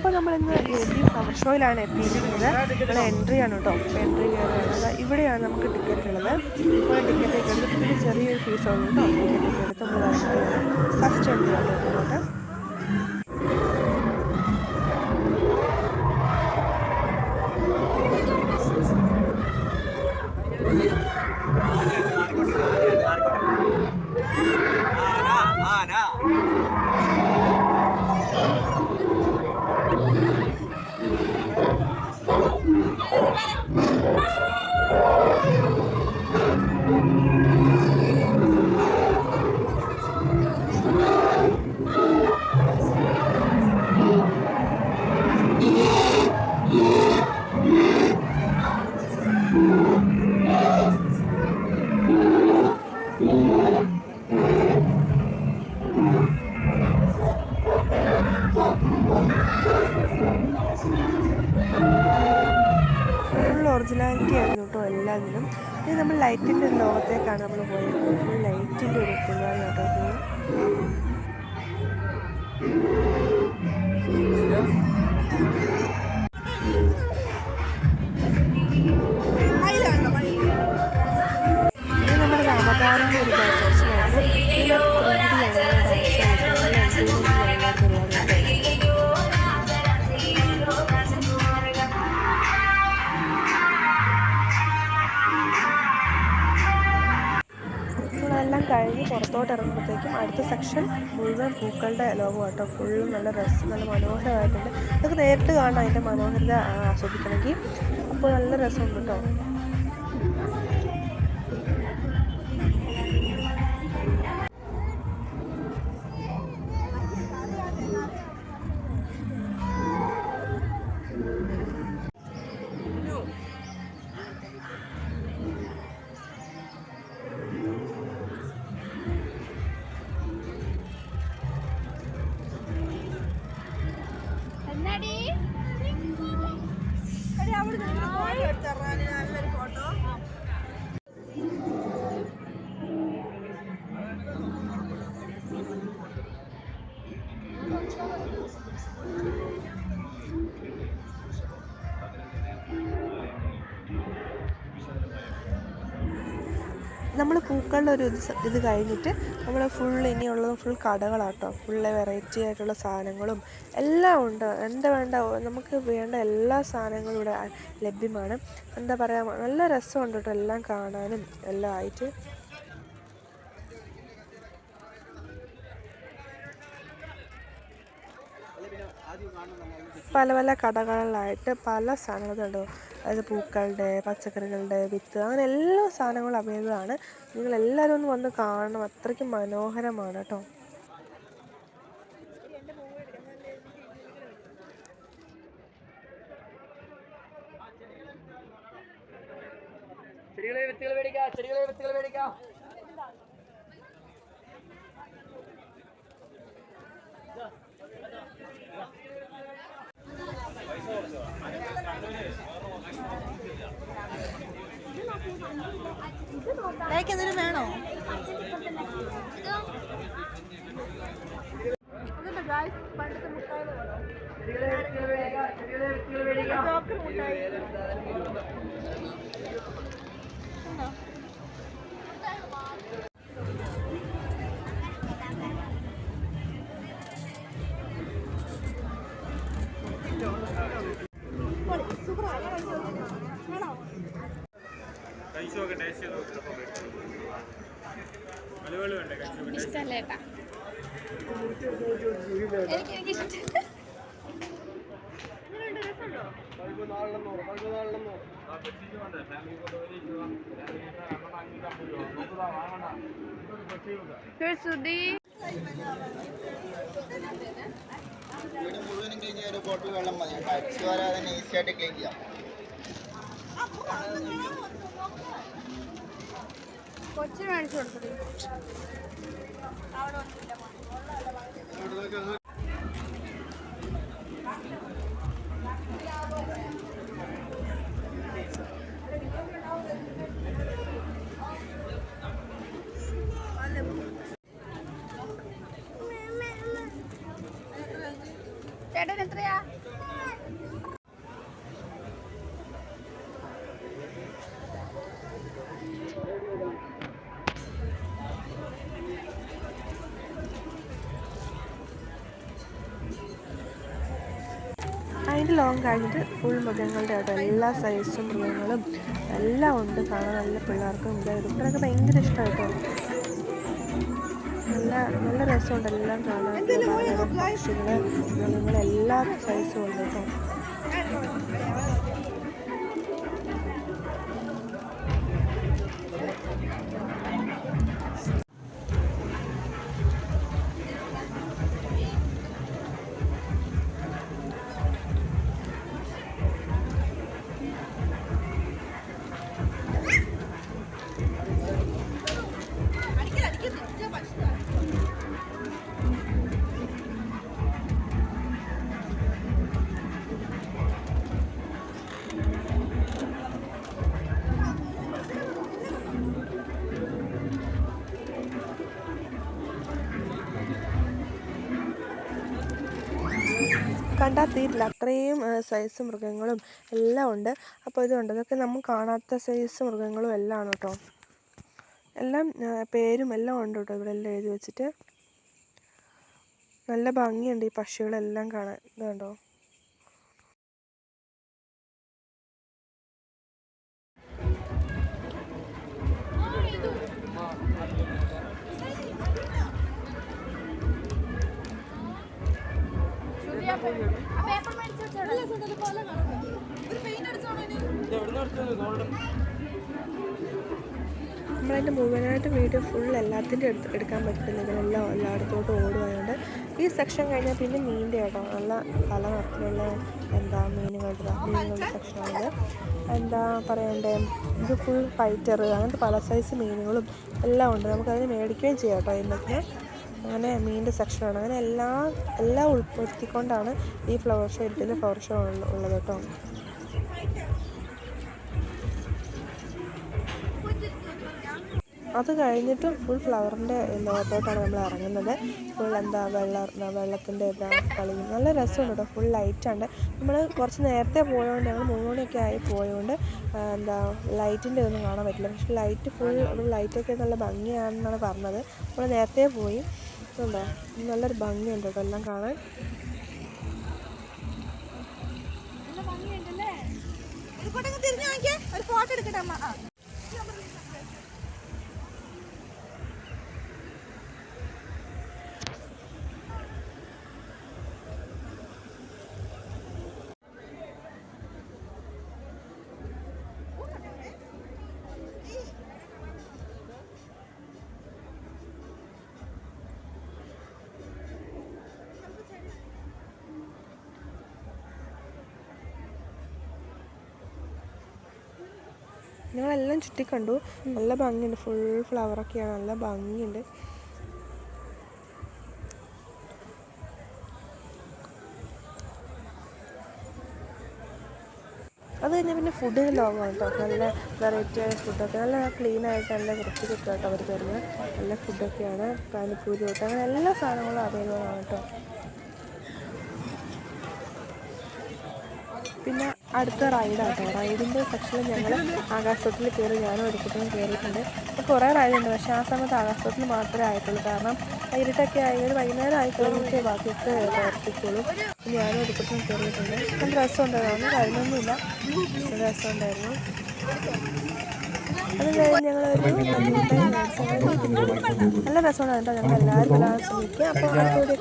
അപ്പോൾ നമ്മളിന്ന് ഈ ഫ്ലവർ ഷോയിലാണ് എത്തിയിരിക്കുന്നത്. നമ്മൾ എൻട്രിയാണ് കേട്ടോ. എൻട്രി കയറുകയാണ്. ഇവിടെയാണ് നമുക്ക് ടിക്കറ്റ് ഉള്ളത്. നമ്മൾ ടിക്കറ്റൊക്കെ എടുത്ത് പിന്നെ ചെറിയൊരു ഫീസുള്ളൂ കേട്ടോ. ടിക്കറ്റൊക്കെ എടുത്ത് നമ്മൾ എൻട്രിയാണ്. ഫസ്റ്റ് എൻട്രി ആണ് ഇങ്ങോട്ട്. ഒറിജിനാലിറ്റി ആയിരുന്നു കേട്ടോ എല്ലാത്തിനും. ഇനി നമ്മൾ ലൈറ്റിൻ്റെ ഒരു ലോകത്തേക്കാണ് നമ്മൾ പോയത്. ഫുൾ ലൈറ്റിൻ്റെ ഒരു പരിപാടി കേട്ടോ. ഇത് നമ്മുടെ രാമകാരൻ്റെ ഒരു സെക്ഷനാണ്. എല്ലാം കഴിഞ്ഞ് പുറത്തോട്ട് ഇറങ്ങുമ്പോഴത്തേക്കും അടുത്ത സെക്ഷൻ മുഴുവൻ പൂക്കളുടെ ലോകം കേട്ടോ. ഫുള്ളും നല്ല രസം, നല്ല മനോഹരമായിട്ടുണ്ട്. ഇതൊക്കെ നേരിട്ട് കാണാം അതിൻ്റെ മനോഹരത ആസ്വദിക്കണമെങ്കിൽ. അപ്പോൾ നല്ല രസമുണ്ട് കേട്ടോ. നമ്മൾ പൂക്കളുടെ ഒരു ഇത് കഴിഞ്ഞിട്ട് നമ്മൾ ഇനിയുള്ളത് ഫുൾ കടകളാട്ടോ. ഫുള്ള് വെറൈറ്റി ആയിട്ടുള്ള സാധനങ്ങളും എല്ലാം ഉണ്ട്. നമുക്ക് വേണ്ട എല്ലാ സാധനങ്ങളും ഇവിടെ ലഭ്യമാണ്. എന്താ പറയുക, നല്ല രസമുണ്ട് കേട്ടോ എല്ലാം കാണാനും എല്ലാം ആയിട്ട്. പല പല കടകളിലായിട്ട് പല സാധനങ്ങളുണ്ടോ. അതായത് പൂക്കളുടെ, പച്ചക്കറികളുടെ, വിത്ത്, അങ്ങനെ എല്ലാ സാധനങ്ങളും അവൈലബിൾ ആണ്. നിങ്ങളെല്ലാവരും ഒന്ന് വന്ന് കാണണം. അത്രയ്ക്ക് മനോഹരമാണ് കേട്ടോ. എന്തെങ്കിലും വേണോ? പണ്ടത്തെ മുട്ടായി ഇഷ്ടല്ലേട്ടാ. എനിക്കിഷ്ടം. മുഴുവനും ക്ലീൻ ചെയ്യാൻ ഒരു ബോട്ടിൽ വെള്ളം മതി. അടിച്ചു വരാതെ തന്നെ ഈസി ആയിട്ട് ക്ലീൻ ചെയ്യാം. കൊച്ചിന് കാണിച്ചു കൊടുത്തത്. ചേട്ടൻ എത്ര അതിൻ്റെ ലോങ് കഴിഞ്ഞിട്ട് ഫുൾ മൃഗങ്ങളുടെ ആട്ടോ, എല്ലാ സൈസും മൃഗങ്ങളും എല്ലാം ഉണ്ട് കാണാൻ. നല്ല പിള്ളേർക്കും ഇതൊക്കെ ഭയങ്കര ഇഷ്ടമായിട്ടോ. നല്ല നല്ല രസമുണ്ട് എല്ലാം കാണാൻ. പക്ഷികൾ മൃഗങ്ങൾ എല്ലാ സൈസും ഉണ്ട് കേട്ടോ. കണ്ടാൽ തീരില്ല, അത്രയും സൈസ് മൃഗങ്ങളും എല്ലാം ഉണ്ട്. അപ്പോൾ ഇതുണ്ട്, ഇതൊക്കെ നമ്മൾ കാണാത്ത സൈസ് മൃഗങ്ങളും എല്ലാം ആണ് കേട്ടോ. എല്ലാം പേരും എല്ലാം ഉണ്ട് കേട്ടോ, ഇവിടെ എല്ലാം എഴുതി വെച്ചിട്ട്. നല്ല ഭംഗിയുണ്ട് ഈ പക്ഷികളെല്ലാം കാണാൻ. ഇത് കണ്ടോ. നമ്മളതിൻ്റെ മുഴുവനായിട്ട് വീഡിയോ ഫുൾ എല്ലാത്തിൻ്റെ എടുക്കാൻ പറ്റില്ല, ഇതിനെല്ലാം എല്ലായിടത്തോട്ടും ഓടുമായതുകൊണ്ട്. ഈ സെക്ഷൻ കഴിഞ്ഞാൽ പിന്നെ മീനിൻ്റെ കേട്ടോ, നല്ല പല നിറത്തിലുള്ള മീനുകളുടെ സെക്ഷനാണിത്. എന്താ പറയണ്ടേ, ഇത് ഫുൾ ഫൈറ്റർ അങ്ങനത്തെ പല സൈസ് മീനുകളും എല്ലാം ഉണ്ട്. നമുക്കതിന് മേടിക്കുകയും ചെയ്യാം കേട്ടോ. ഇന്നത്തെ അങ്ങനെ മീനിൻ്റെ സെക്ഷനാണ്. അങ്ങനെ എല്ലാം ഉൾപ്പെടുത്തിക്കൊണ്ടാണ് ഈ ഫ്ലവർ ഷോ ഉള്ളത് കേട്ടോ. അത് കഴിഞ്ഞിട്ടും ഫുൾ ഫ്ലവറിൻ്റെ ലോകത്തോട്ടാണ് നമ്മൾ ഇറങ്ങുന്നത്. ഫുൾ വെള്ളത്തിൻ്റെ കളി നല്ല രസമുണ്ട് കേട്ടോ. ഫുൾ ലൈറ്റാണ്. നമ്മൾ കുറച്ച് നേരത്തെ പോയതുകൊണ്ട്, ഞങ്ങൾ 3 മണിയൊക്കെ ആയി പോയതുകൊണ്ട് ലൈറ്റിൻ്റെ ഒന്നും കാണാൻ പറ്റില്ല. പക്ഷേ ലൈറ്റൊക്കെ നല്ല ഭംഗിയാണെന്നാണ് പറഞ്ഞത്. നമ്മൾ നേരത്തെ പോയി. ഉണ്ടോ, നല്ലൊരു ഭംഗിയുണ്ട് കേട്ടോ എല്ലാം കാണാൻ. ഒരു ഫോട്ടോ എടുക്കട്ടെ അമ്മ. ഞങ്ങളെല്ലാം ചുറ്റിക്കണ്ടു. നല്ല ഭംഗിയുണ്ട്, ഫുൾ ഫ്ലവറൊക്കെയാണ്, നല്ല ഭംഗിയുണ്ട്. അത് കഴിഞ്ഞാൽ പിന്നെ ഫുഡിന് ലോകമാണ് കേട്ടോ. നല്ല വെറൈറ്റി ആയ ഫുഡൊക്കെ, നല്ല ക്ലീനായിട്ട് നല്ല വൃത്തിക്കൊക്കെ കേട്ടോ അവർ തരുന്നത്. നല്ല ഫുഡൊക്കെയാണ്. പാനിപ്പൂരി തൊട്ട് അങ്ങനെ എല്ലാ സാധനങ്ങളും അവൈലബിൾ ആണ് കേട്ടോ. പിന്നെ അടുത്ത റൈഡാട്ടോ. റൈഡിൻ്റെ സെക്ഷനിൽ ഞങ്ങൾ ആകാശത്തിൽ കയറി, ഞാനും എടുത്തിട്ടും കയറിയിട്ടുണ്ട്. അപ്പോൾ കുറേ റൈഡുണ്ട്, പക്ഷേ ആ സമയത്ത് ആകാശത്തിൽ മാത്രമേ ആയിട്ടുള്ളൂ. കാരണം ഇരുട്ടൊക്കെ ആയി വൈകുന്നേരം ആയി കഴിഞ്ഞിട്ട് ബാക്കിയൊക്കെ പ്രവർത്തിക്കുള്ളൂ. ഞാനും എടുത്തിട്ടും കയറിയിട്ടുണ്ട്. നല്ല രസമുണ്ടായിരുന്നു, കഴിഞ്ഞൊന്നുമില്ല, രസമുണ്ടായിരുന്നു. അത് കഴിഞ്ഞ് ഞങ്ങളൊരു നല്ല രസമുണ്ടായിരുന്നു കേട്ടോ. ഞങ്ങൾ എല്ലാവരും വരാൻ ശ്രമിക്കുക. അപ്പോൾ അടുത്ത വീഡിയോ